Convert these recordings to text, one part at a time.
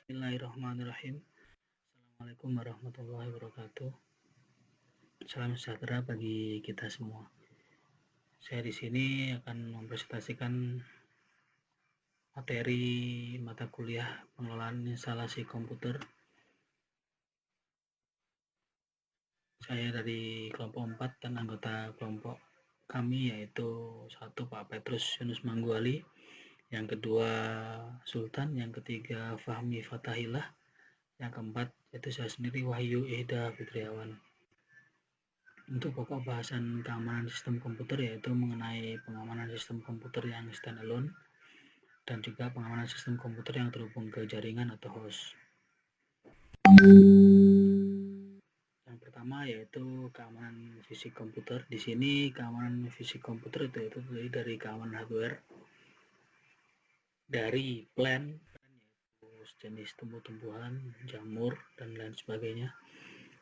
Bismillahirrahmanirrahim. Assalamualaikum warahmatullahi wabarakatuh. Salam sejahtera bagi kita semua. Saya di sini akan mempresentasikan materi mata kuliah pengelolaan instalasi komputer. Saya dari kelompok 4 dan anggota kelompok kami yaitu satu Pak Petrus Yunus Mangguali, yang kedua Sultan, yang ketiga Fahmi Fatahillah, yang keempat yaitu saya sendiri Wahyu Eda Fitriawan. Untuk pokok bahasan keamanan sistem komputer yaitu mengenai pengamanan sistem komputer yang standalone dan juga pengamanan sistem komputer yang terhubung ke jaringan atau host. Yang pertama yaitu keamanan fisik komputer. Di sini keamanan fisik komputer itu terdiri dari keamanan hardware, dari plan yaitu jenis tumbuh-tumbuhan, jamur dan lain sebagainya.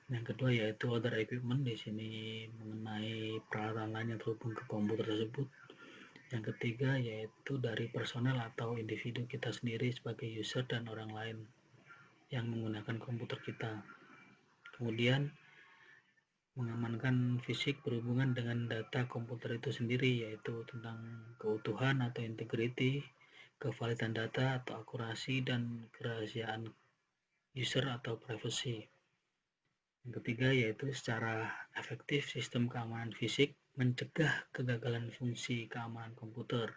Yang kedua yaitu other equipment, di sini mengenai peralatan lain yang terhubung ke komputer tersebut. Yang ketiga yaitu dari personel atau individu kita sendiri sebagai user dan orang lain yang menggunakan komputer kita. Kemudian mengamankan fisik berhubungan dengan data komputer itu sendiri, yaitu tentang keutuhan atau integrity, kevalidan data atau akurasi, dan kerahasiaan user atau privacy. Yang ketiga yaitu secara efektif sistem keamanan fisik mencegah kegagalan fungsi keamanan komputer,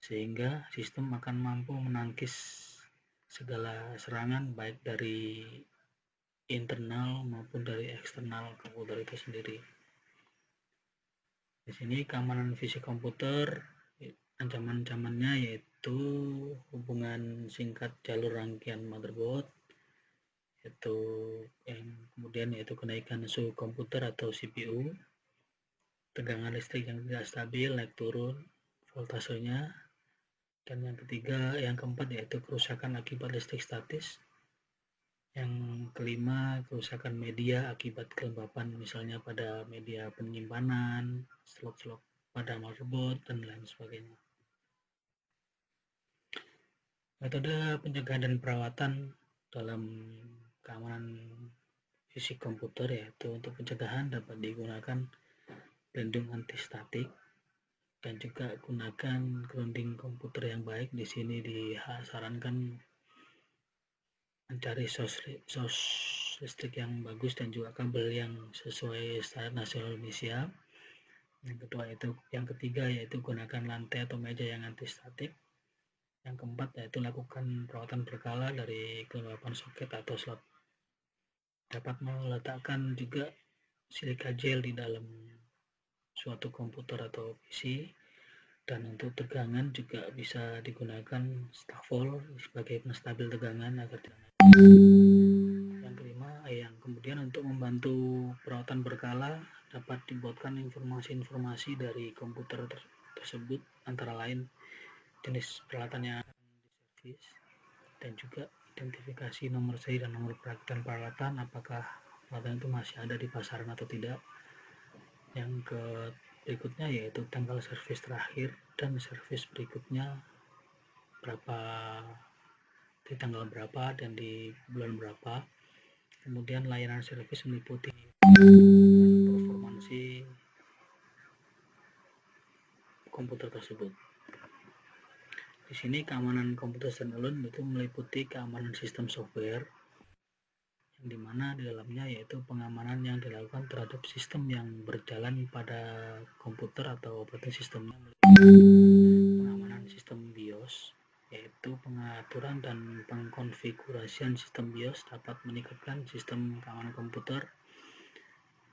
sehingga sistem akan mampu menangkis segala serangan baik dari internal maupun dari eksternal komputer itu sendiri. Di sini keamanan fisik komputer, ancaman-ancamannya yaitu hubungan singkat jalur rangkaian motherboard, kemudian yaitu kenaikan suhu komputer atau CPU, tegangan listrik yang tidak stabil, naik turun voltasenya, dan yang keempat yaitu kerusakan akibat listrik statis. Yang kelima, kerusakan media akibat kelembapan, misalnya pada media penyimpanan, slot-slot pada motherboard, dan lain sebagainya. Metode pencegahan dan perawatan dalam keamanan fisik komputer yaitu untuk pencegahan dapat digunakan pelindung anti-statik dan juga gunakan grounding komputer yang baik. Di sini disarankan mencari source listrik yang bagus dan juga kabel yang sesuai standar nasional Indonesia. Yang ketiga yaitu gunakan lantai atau meja yang anti statik. Yang keempat yaitu lakukan perawatan berkala dari kelembapan soket atau slot. Dapat meletakkan juga silika gel di dalam suatu komputer atau PC. Dan untuk tegangan juga bisa digunakan stafol sebagai penstabil tegangan agar tidak naik. Yang kelima, kemudian untuk membantu perawatan berkala dapat dibuatkan informasi-informasi dari komputer tersebut, antara lain jenis peralatan yang akan diservis dan juga identifikasi nomor seri dan nomor perakitan peralatan, apakah peralatan itu masih ada di pasaran atau tidak. Yang berikutnya yaitu tanggal servis terakhir dan servis berikutnya di tanggal berapa dan di bulan berapa. Kemudian layanan servis meliputi performansi komputer tersebut. Di sini keamanan komputer standalone itu meliputi keamanan sistem software, yang dimana di dalamnya yaitu pengamanan yang dilakukan terhadap sistem yang berjalan pada komputer atau operating sistemnya. Pengamanan sistem BIOS, yaitu pengaturan dan pengkonfigurasian sistem BIOS dapat meningkatkan sistem keamanan komputer.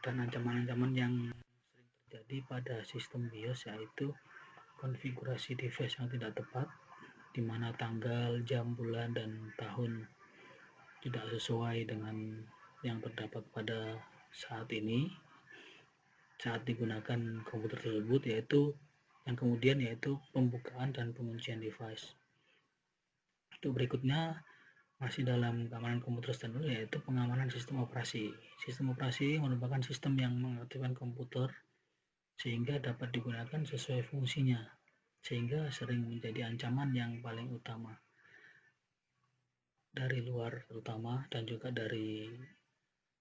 Dan ancaman-ancaman yang sering terjadi pada sistem BIOS yaitu konfigurasi device yang tidak tepat, di mana tanggal, jam, bulan, dan tahun tidak sesuai dengan yang terdapat pada saat ini saat digunakan komputer tersebut, yaitu pembukaan dan penguncian device. Itu berikutnya masih dalam keamanan komputer standar yaitu pengamanan sistem operasi. Sistem operasi merupakan sistem yang mengaktifkan komputer sehingga dapat digunakan sesuai fungsinya, sehingga sering menjadi ancaman yang paling utama. dari luar terutama dan juga dari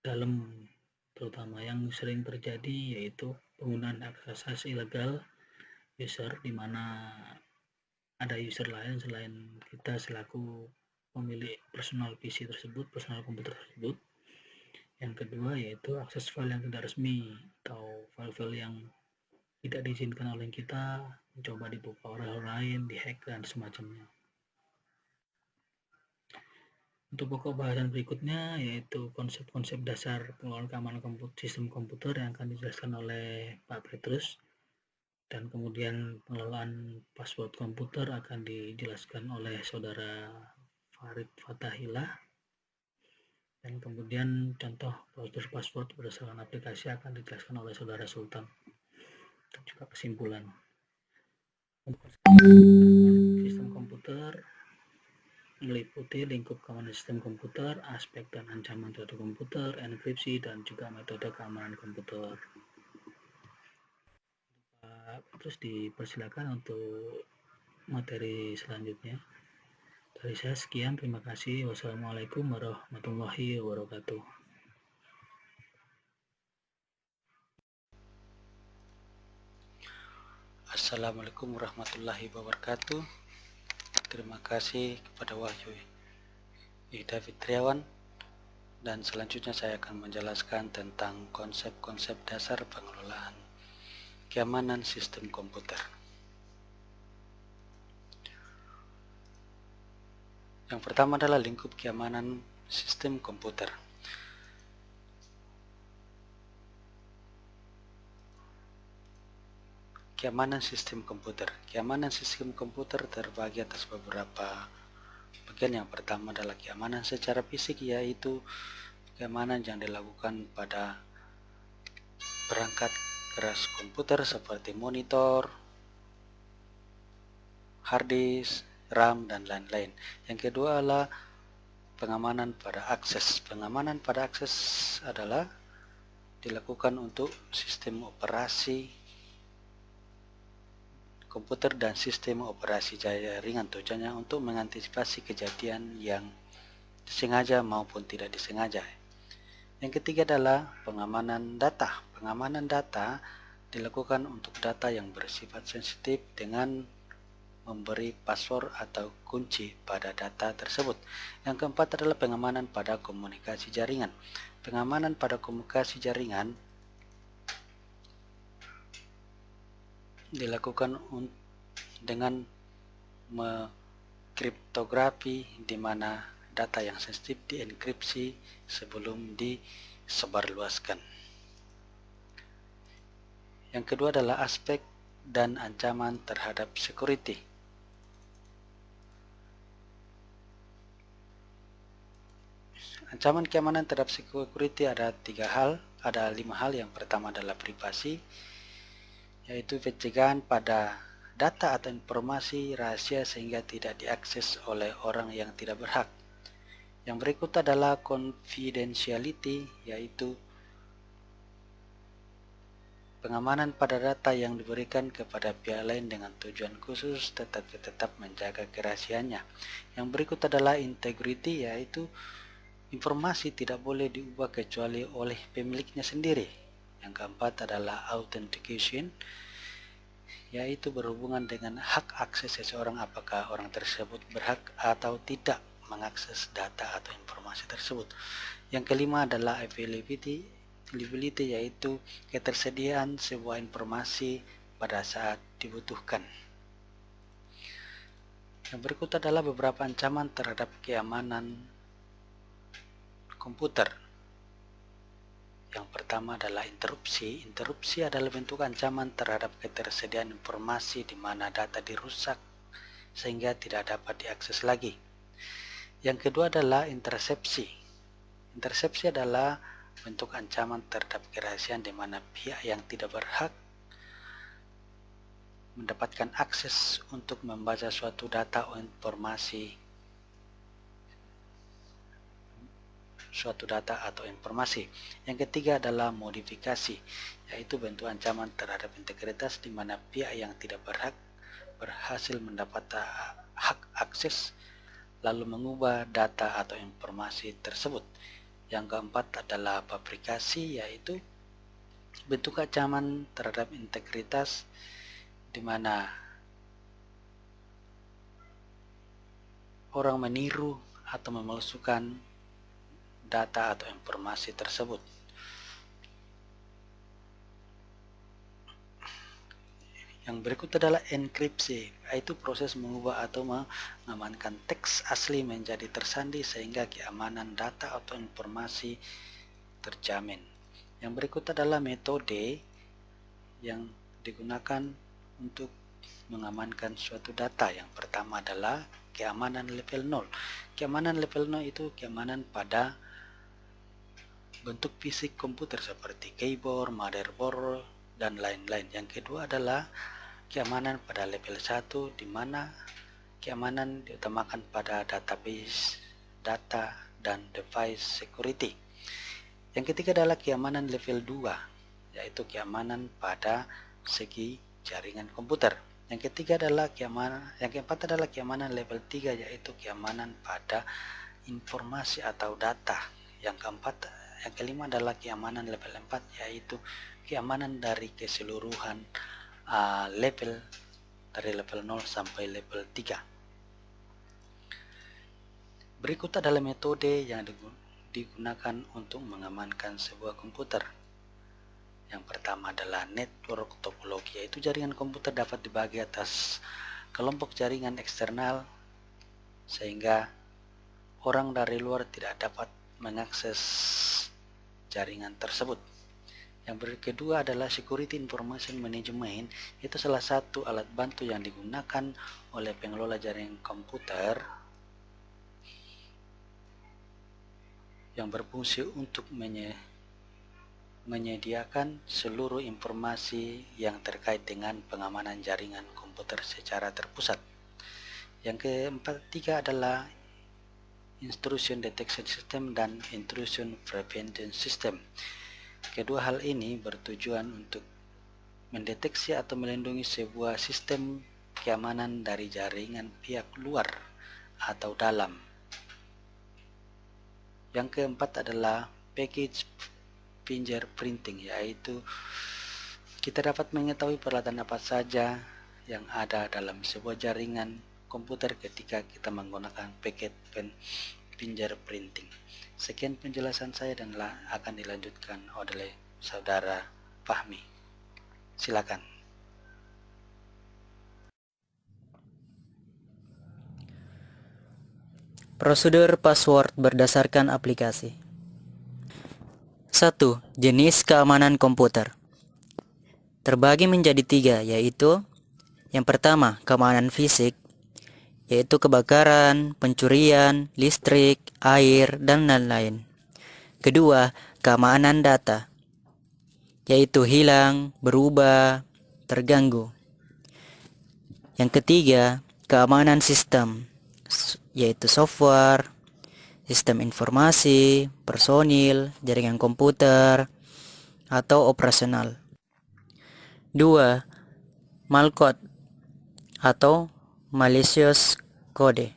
dalam terutama. Yang sering terjadi yaitu penggunaan akses ilegal user, di mana ada user lain selain kita selaku pemilik personal PC tersebut, personal komputer tersebut. Yang kedua yaitu akses file yang tidak resmi atau file-file yang tidak diizinkan oleh kita, mencoba dibuka oleh orang lain, dihack dan semacamnya. Untuk pokok bahasan berikutnya yaitu konsep-konsep dasar pengelolaan keamanan sistem komputer yang akan dijelaskan oleh Pak Petrus, dan kemudian pengelolaan password komputer akan dijelaskan oleh Saudara Farid Fatahillah, dan kemudian contoh prosedur password berdasarkan aplikasi akan dijelaskan oleh Saudara Sultan. Dan juga kesimpulan. Untuk sistem komputer meliputi lingkup keamanan sistem komputer, aspek dan ancaman terhadap komputer, enkripsi, dan juga metode keamanan komputer. Terus dipersilakan untuk materi selanjutnya. Dari saya sekian, terima kasih. Wassalamualaikum warahmatullahi wabarakatuh. Assalamualaikum warahmatullahi wabarakatuh. Terima kasih kepada Wahyu Ida Fitriawan, dan selanjutnya saya akan menjelaskan tentang konsep-konsep dasar pengelolaan keamanan sistem komputer. Yang pertama adalah lingkup keamanan sistem komputer. Keamanan sistem komputer. Keamanan sistem komputer terbagi atas beberapa bagian. Yang pertama adalah keamanan secara fisik, yaitu keamanan yang dilakukan pada perangkat keras komputer seperti monitor, hard disk, RAM, dan lain-lain. Yang kedua adalah pengamanan pada akses. Pengamanan pada akses adalah dilakukan untuk sistem operasi komputer dan sistem operasi jaringan. Tujuannya untuk mengantisipasi kejadian yang disengaja maupun tidak disengaja. Yang ketiga adalah pengamanan data. Pengamanan data dilakukan untuk data yang bersifat sensitif dengan memberi password atau kunci pada data tersebut. Yang keempat adalah pengamanan pada komunikasi jaringan. Pengamanan pada komunikasi jaringan dilakukan dengan kriptografi, di mana data yang sensitif dienkripsi sebelum disebarluaskan. Yang kedua adalah aspek dan ancaman terhadap security. Ancaman keamanan terhadap security ada 5 hal. Yang pertama adalah privasi, yaitu pencegahan pada data atau informasi rahasia sehingga tidak diakses oleh orang yang tidak berhak. Yang berikut adalah confidentiality, yaitu pengamanan pada data yang diberikan kepada pihak lain dengan tujuan khusus tetapi tetap menjaga kerahasiaannya. Yang berikut adalah integrity, yaitu informasi tidak boleh diubah kecuali oleh pemiliknya sendiri. Yang keempat adalah authentication, yaitu berhubungan dengan hak akses seseorang, apakah orang tersebut berhak atau tidak mengakses data atau informasi tersebut. Yang kelima adalah availability, yaitu ketersediaan sebuah informasi pada saat dibutuhkan. Yang berikut adalah beberapa ancaman terhadap keamanan komputer. Yang pertama adalah interupsi. Interupsi adalah bentuk ancaman terhadap ketersediaan informasi di mana data dirusak sehingga tidak dapat diakses lagi. Yang kedua adalah intersepsi. Intersepsi adalah bentuk ancaman terhadap kerahasiaan di mana pihak yang tidak berhak mendapatkan akses untuk membaca suatu data atau informasi Yang ketiga adalah modifikasi, yaitu bentuk ancaman terhadap integritas di mana pihak yang tidak berhak berhasil mendapat hak akses lalu mengubah data atau informasi tersebut. Yang keempat adalah fabrikasi, yaitu bentuk ancaman terhadap integritas di mana orang meniru atau memalsukan data atau informasi tersebut. Yang berikut adalah enkripsi, yaitu proses mengubah atau mengamankan teks asli menjadi tersandi sehingga keamanan data atau informasi terjamin. Yang berikut adalah metode yang digunakan untuk mengamankan suatu data. Yang pertama adalah keamanan level 0. Keamanan level 0 itu keamanan pada bentuk fisik komputer seperti keyboard, motherboard, dan lain-lain. Yang kedua adalah keamanan pada level 1, di mana keamanan diutamakan pada database, data, dan device security. Yang ketiga adalah keamanan level 2, yaitu keamanan pada segi jaringan komputer. Yang keempat adalah keamanan level 3, yaitu keamanan pada informasi atau data. Yang kelima adalah keamanan level 4, yaitu keamanan dari keseluruhan level dari level 0 sampai level 3. Berikut adalah metode yang digunakan untuk mengamankan sebuah komputer. Yang pertama adalah network topologi, yaitu jaringan komputer dapat dibagi atas kelompok jaringan eksternal sehingga orang dari luar tidak dapat mengakses jaringan tersebut. Yang kedua adalah Security Information Management, itu salah satu alat bantu yang digunakan oleh pengelola jaringan komputer yang berfungsi untuk menyediakan seluruh informasi yang terkait dengan pengamanan jaringan komputer secara terpusat. Yang ketiga adalah Intrusion Detection System dan Intrusion Prevention System. Kedua hal ini bertujuan untuk mendeteksi atau melindungi sebuah sistem keamanan dari jaringan pihak luar atau dalam. Yang keempat adalah package fingerprinting, yaitu kita dapat mengetahui peralatan apa saja yang ada dalam sebuah jaringan komputer ketika kita menggunakan package fingerprinting. Sekian penjelasan saya dan akan dilanjutkan oleh Saudara Fahmi. Silakan. Prosedur password berdasarkan aplikasi. 1. Jenis keamanan komputer terbagi menjadi 3, yaitu yang pertama, keamanan fisik, yaitu kebakaran, pencurian, listrik, air, dan lain-lain. Kedua, keamanan data, yaitu hilang, berubah, terganggu. Yang ketiga, keamanan sistem, yaitu software, sistem informasi, personil, jaringan komputer, atau operasional. 2. Malcode atau malicious code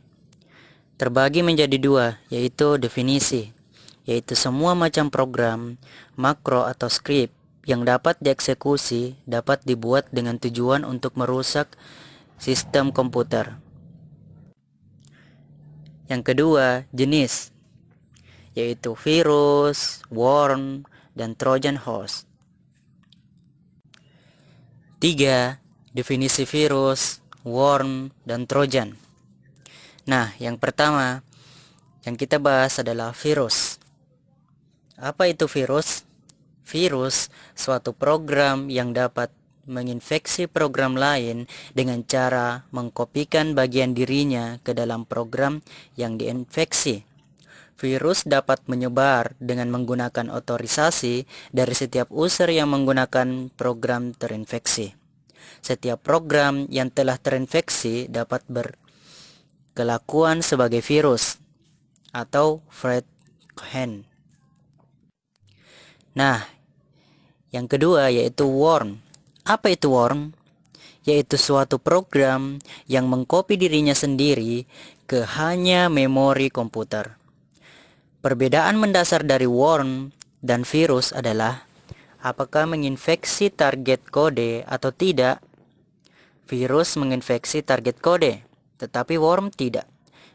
terbagi menjadi 2, yaitu definisi, yaitu semua macam program, makro atau script yang dapat dieksekusi dapat dibuat dengan tujuan untuk merusak sistem komputer. Yang kedua, jenis, yaitu virus, worm, dan trojan horse. 3. Definisi virus, worm, dan trojan. Nah, yang pertama yang kita bahas adalah virus. Apa itu virus? Virus suatu program yang dapat menginfeksi program lain dengan cara mengkopikan bagian dirinya ke dalam program yang diinfeksi. Virus dapat menyebar dengan menggunakan otorisasi dari setiap user yang menggunakan program terinfeksi. Setiap program yang telah terinfeksi dapat berkelakuan sebagai virus atau threat. Nah, yang kedua yaitu worm. Apa itu worm? Yaitu suatu program yang mengkopi dirinya sendiri ke hanya memori komputer. Perbedaan mendasar dari worm dan virus adalah apakah menginfeksi target kode atau tidak. Virus menginfeksi target kode, tetapi worm tidak.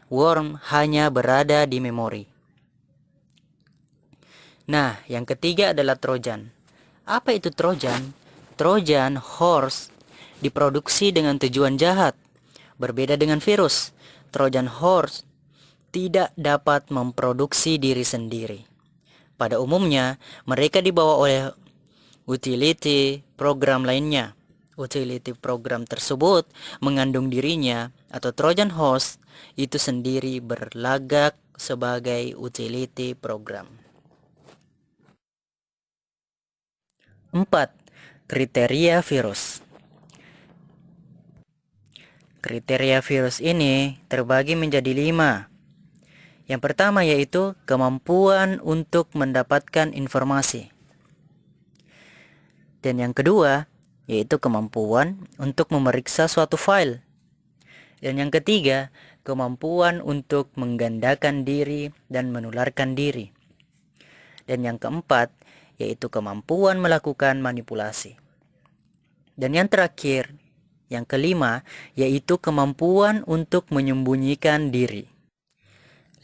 Worm hanya berada di memori. Nah, yang ketiga adalah Trojan. Apa itu Trojan? Trojan horse diproduksi dengan tujuan jahat. Berbeda dengan virus, Trojan horse tidak dapat memproduksi diri sendiri. Pada umumnya, mereka dibawa oleh utility program lainnya. Utility program tersebut mengandung dirinya atau Trojan horse itu sendiri berlagak sebagai utility program. 4. Kriteria virus. Kriteria virus ini terbagi menjadi 5. Yang pertama yaitu kemampuan untuk mendapatkan informasi. Dan yang kedua yaitu kemampuan untuk memeriksa suatu file. Dan yang ketiga, kemampuan untuk menggandakan diri dan menularkan diri. Dan yang keempat, yaitu kemampuan melakukan manipulasi. Dan yang terakhir, yang kelima, yaitu kemampuan untuk menyembunyikan diri.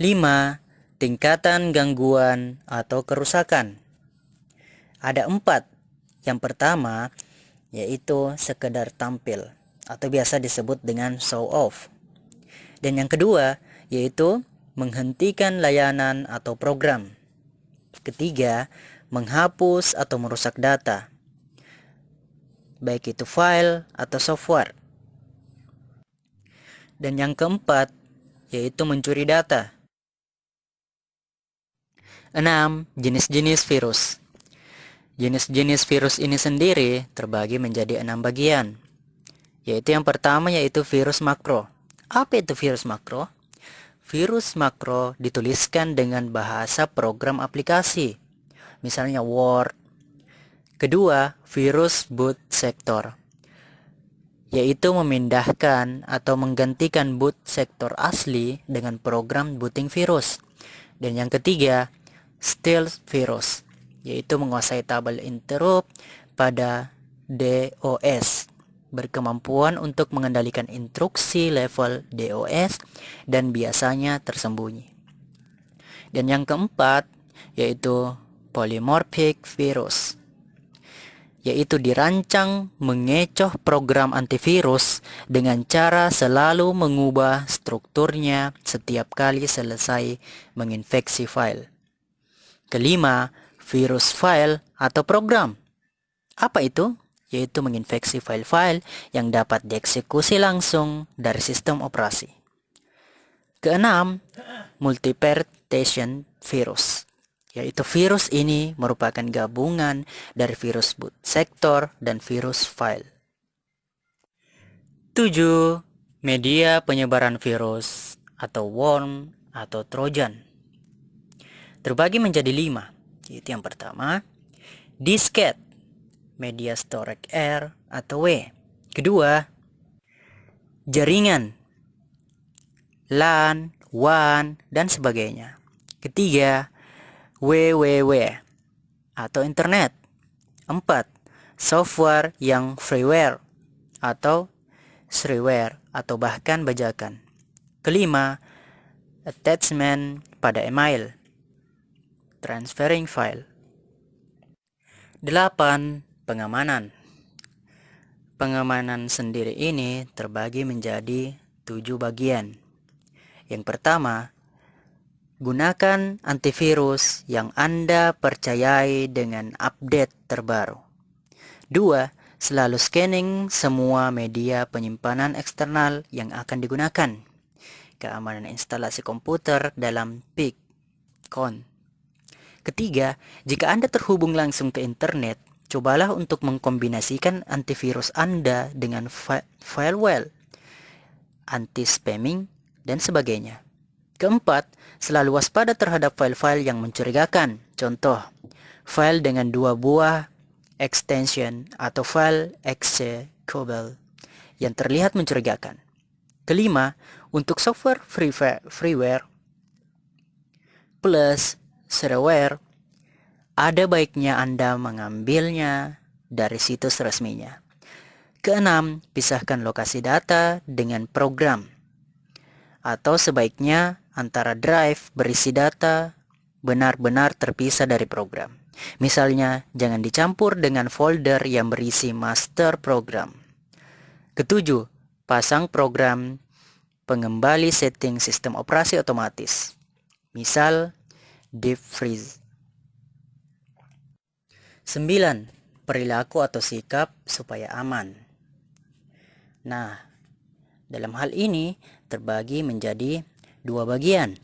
5. Tingkatan gangguan atau kerusakan. Ada 4. Yang pertama, yaitu sekedar tampil atau biasa disebut dengan show off. Dan yang kedua, yaitu menghentikan layanan atau program. Ketiga, menghapus atau merusak data, baik itu file atau software. Dan yang keempat, yaitu mencuri data. 6. Jenis-jenis virus. Jenis-jenis virus ini sendiri terbagi menjadi 6 bagian. Yaitu yang pertama yaitu virus makro. Apa itu virus makro? Virus makro dituliskan dengan bahasa program aplikasi. Misalnya Word. Kedua, virus boot sektor, yaitu memindahkan atau menggantikan boot sektor asli dengan program booting virus. Dan yang ketiga, stealth virus, yaitu menguasai tabel interrupt pada DOS, berkemampuan untuk mengendalikan instruksi level DOS dan biasanya tersembunyi. Dan yang keempat, yaitu polymorphic virus, yaitu dirancang mengecoh program antivirus dengan cara selalu mengubah strukturnya setiap kali selesai menginfeksi file. Kelima, virus file atau program. Apa itu? Yaitu menginfeksi file-file yang dapat dieksekusi langsung dari sistem operasi. Keenam, multi-permutation virus, yaitu virus ini merupakan gabungan dari virus boot sektor dan virus file. 7. Media penyebaran virus atau worm atau trojan. Terbagi menjadi 5, yaitu yang pertama, disket, media storage R atau W. Kedua, jaringan, LAN, WAN, dan sebagainya. Ketiga, WWW atau internet. 4. Software yang freeware atau shareware atau bahkan bajakan. Kelima, attachment pada email, transferring file. 8. Pengamanan. Pengamanan sendiri ini terbagi menjadi 7 bagian. Yang pertama, gunakan antivirus yang Anda percayai dengan update terbaru. 2. Selalu scanning semua media penyimpanan eksternal yang akan digunakan. Keamanan instalasi komputer dalam PIC-CON. Ketiga, jika Anda terhubung langsung ke internet, cobalah untuk mengkombinasikan antivirus Anda dengan firewall, anti-spamming, dan sebagainya. Keempat, selalu waspada terhadap file-file yang mencurigakan. Contoh, file dengan 2 buah extension atau file executable yang terlihat mencurigakan. Kelima, Untuk software freeware plus shareware, ada baiknya Anda mengambilnya dari situs resminya. Keenam, pisahkan lokasi data dengan program. Atau sebaiknya antara drive berisi data benar-benar terpisah dari program. Misalnya, jangan dicampur dengan folder yang berisi master program. Ketujuh, pasang program pengembali setting sistem operasi otomatis. Misal, deep freeze. 9. Perilaku atau sikap supaya aman. Nah, dalam hal ini terbagi menjadi dua bagian.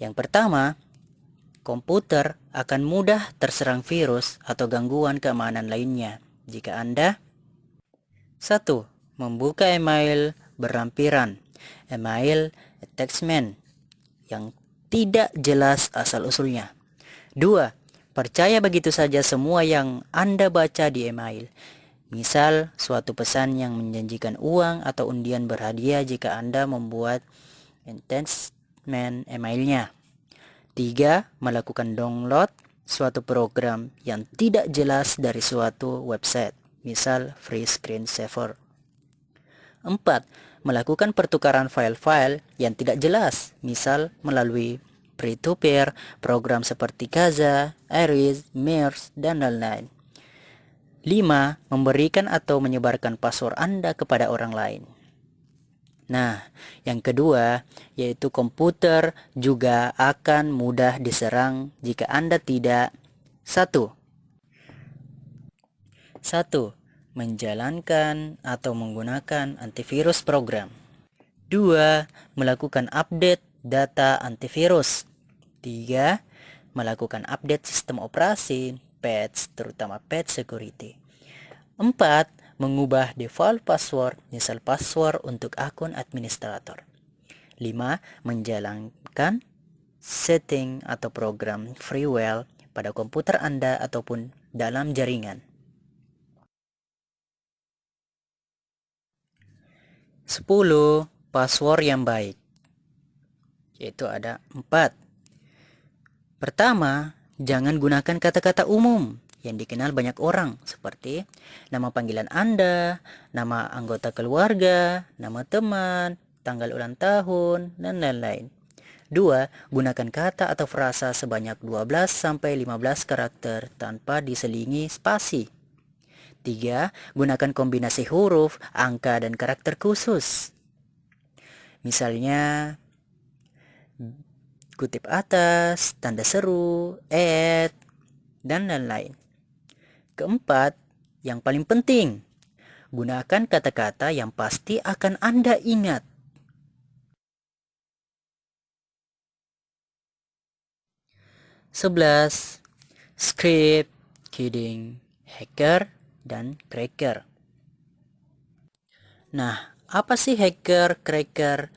Yang pertama, komputer akan mudah terserang virus atau gangguan keamanan lainnya jika Anda 1. Membuka email berlampiran, email attachment yang tidak jelas asal-usulnya. 2. Percaya begitu saja semua yang Anda baca di email. Misal, suatu pesan yang menjanjikan uang atau undian berhadiah jika Anda membuat attachment emailnya. 3. Melakukan download suatu program yang tidak jelas dari suatu website. Misal, free screensaver. 4. Melakukan pertukaran file-file yang tidak jelas. Misal, melalui peer-to-peer, program seperti Kazaa, Iris, Mirrors, dan lain-lain. 5. Memberikan atau menyebarkan password Anda kepada orang lain. Nah, yang kedua, yaitu komputer juga akan mudah diserang jika Anda tidak 1. Menjalankan atau menggunakan antivirus program. 2. Melakukan update data antivirus. 3. Melakukan update sistem operasi, patch, terutama patch security. 4. Mengubah default password, misal password untuk akun administrator. 5. Menjalankan setting atau program freeware pada komputer Anda ataupun dalam jaringan. 10. Password yang baik, yaitu ada 4. Pertama, jangan gunakan kata-kata umum yang dikenal banyak orang seperti nama panggilan Anda, nama anggota keluarga, nama teman, tanggal ulang tahun, dan lain-lain. 2. Gunakan kata atau frasa sebanyak 12-15 karakter tanpa diselingi spasi. 3. Gunakan kombinasi huruf, angka, dan karakter khusus. Misalnya, kutip atas, tanda seru, dan lain-lain. 4. Yang paling penting, gunakan kata-kata yang pasti akan Anda ingat. Sebelas, script, kidding, hacker, dan cracker. Nah, apa sih hacker, cracker,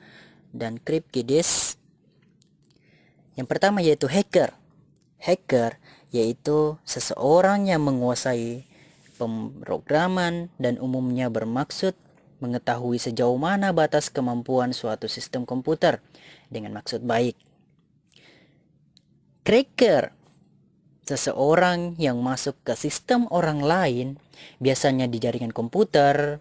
dan cryptkiddies? Yang pertama yaitu hacker. Hacker yaitu seseorang yang menguasai pemrograman dan umumnya bermaksud mengetahui sejauh mana batas kemampuan suatu sistem komputer dengan maksud baik. Cracker, seseorang yang masuk ke sistem orang lain, biasanya di jaringan komputer,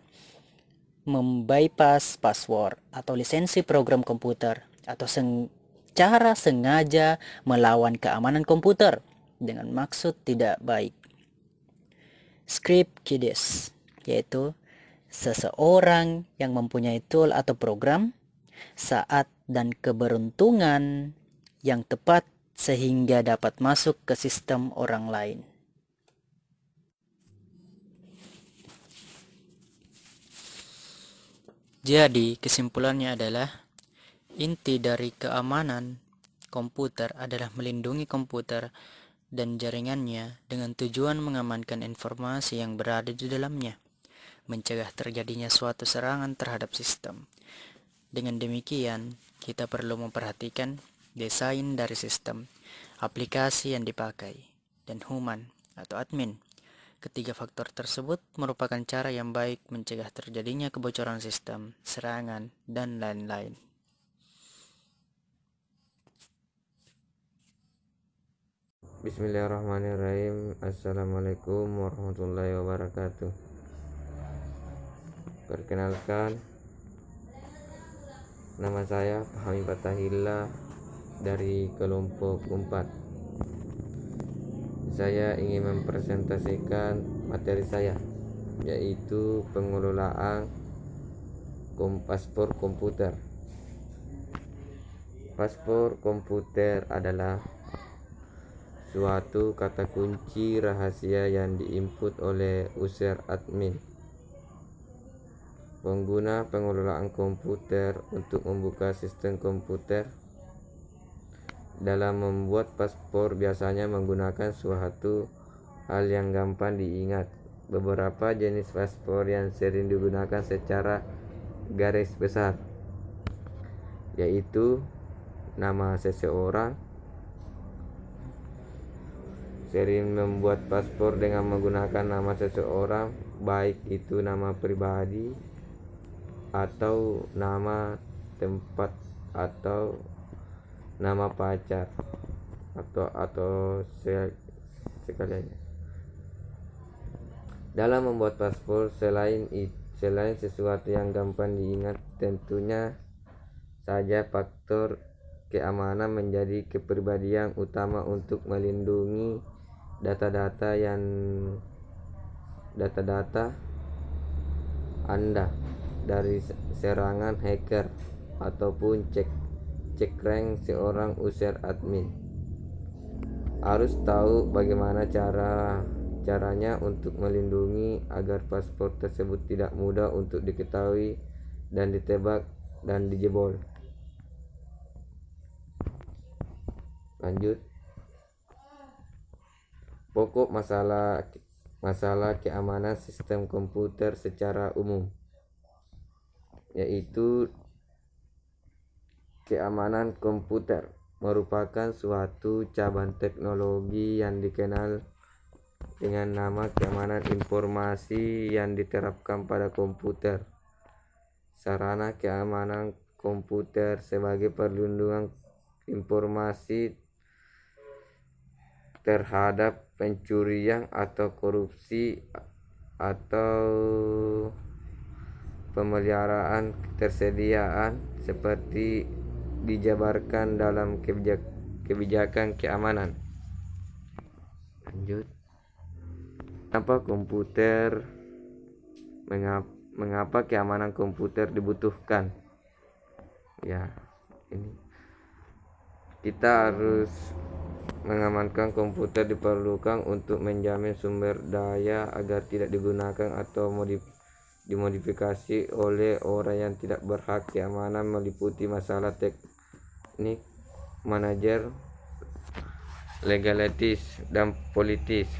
membypass password atau lisensi program komputer, atau secara sengaja melawan keamanan komputer dengan maksud tidak baik. Script kiddies, yaitu seseorang yang mempunyai tool atau program, saat dan keberuntungan yang tepat sehingga dapat masuk ke sistem orang lain. Jadi, kesimpulannya adalah inti dari keamanan komputer adalah melindungi komputer dan jaringannya dengan tujuan mengamankan informasi yang berada di dalamnya, mencegah terjadinya suatu serangan terhadap sistem. Dengan demikian, kita perlu memperhatikan desain dari sistem, aplikasi yang dipakai, dan human atau admin. Ketiga faktor tersebut merupakan cara yang baik mencegah terjadinya kebocoran sistem, serangan, dan lain-lain. Bismillahirrahmanirrahim. Assalamualaikum warahmatullahi wabarakatuh. Perkenalkan, nama saya Fahmi Fatahillah dari kelompok 4. Saya ingin mempresentasikan materi saya, yaitu pengelolaan paspor komputer. Paspor komputer adalah suatu kata kunci rahasia yang diinput oleh user admin pengguna pengelolaan komputer untuk membuka sistem komputer. Dalam membuat paspor biasanya menggunakan suatu hal yang gampang diingat. Beberapa jenis paspor yang sering digunakan secara garis besar, yaitu nama seseorang. Sering membuat paspor dengan menggunakan nama seseorang, baik itu nama pribadi atau nama tempat atau nama pacar atau sekaliannya. Dalam membuat paspor, selain sesuatu yang gampang diingat, tentunya saja faktor keamanan menjadi kepribadian utama untuk melindungi data-data Anda dari serangan hacker ataupun cek rank seorang user admin. Harus tahu bagaimana caranya untuk melindungi agar paspor tersebut tidak mudah untuk diketahui dan ditebak dan dijebol. Lanjut. Pokok masalah keamanan sistem komputer secara umum, yaitu keamanan komputer merupakan suatu cabang teknologi yang dikenal dengan nama keamanan informasi yang diterapkan pada komputer. Sarana keamanan komputer sebagai perlindungan informasi terhadap pencurian atau korupsi atau pemeliharaan ketersediaan seperti dijabarkan dalam kebijakan keamanan. Lanjut. Mengapa keamanan komputer dibutuhkan? Ya, ini kita harus mengamankan komputer diperlukan untuk menjamin sumber daya agar tidak digunakan atau dimodifikasi oleh orang yang tidak berhak. Keamanan meliputi masalah teknik, manajer, legalitis, dan politis.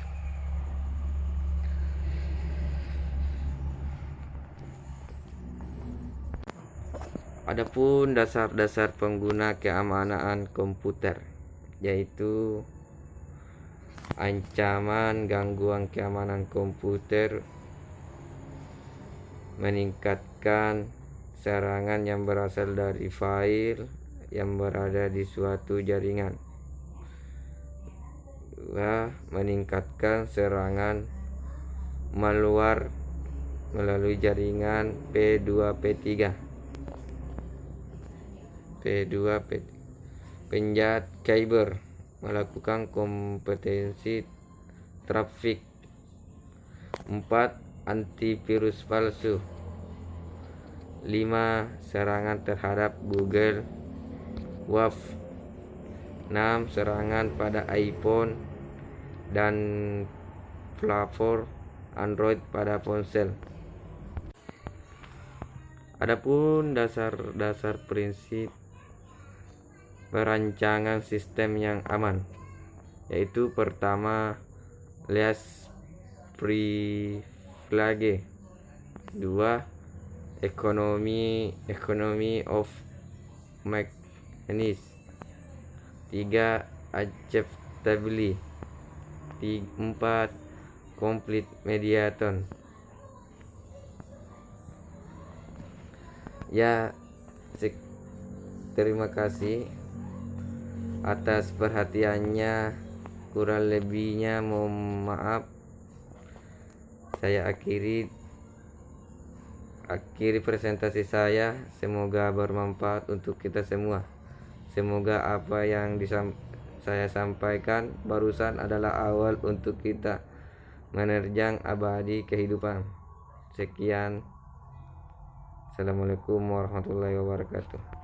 Adapun dasar-dasar pengguna keamanan komputer, yaitu ancaman gangguan keamanan komputer meningkatkan serangan yang berasal dari file yang berada di suatu jaringan. 2. Meningkatkan serangan malware melalui jaringan P2P3. Penjahat cyber melakukan kompetensi traffic. 4. Antivirus palsu. 5. Serangan terhadap Google WAF. 6. Serangan pada iPhone dan platform Android pada ponsel. Adapun dasar-dasar prinsip perancangan sistem yang aman, yaitu pertama, least privilege. 2. Economy of mechanism. 3. Acceptability. 4. Complete mediation. Ya, terima kasih atas perhatiannya. Kurang lebihnya mohon maaf. Saya akhiri presentasi saya. Semoga bermanfaat untuk kita semua. Semoga apa yang saya sampaikan barusan adalah awal untuk kita menerjang abadi kehidupan. Sekian. Assalamualaikum warahmatullahi wabarakatuh.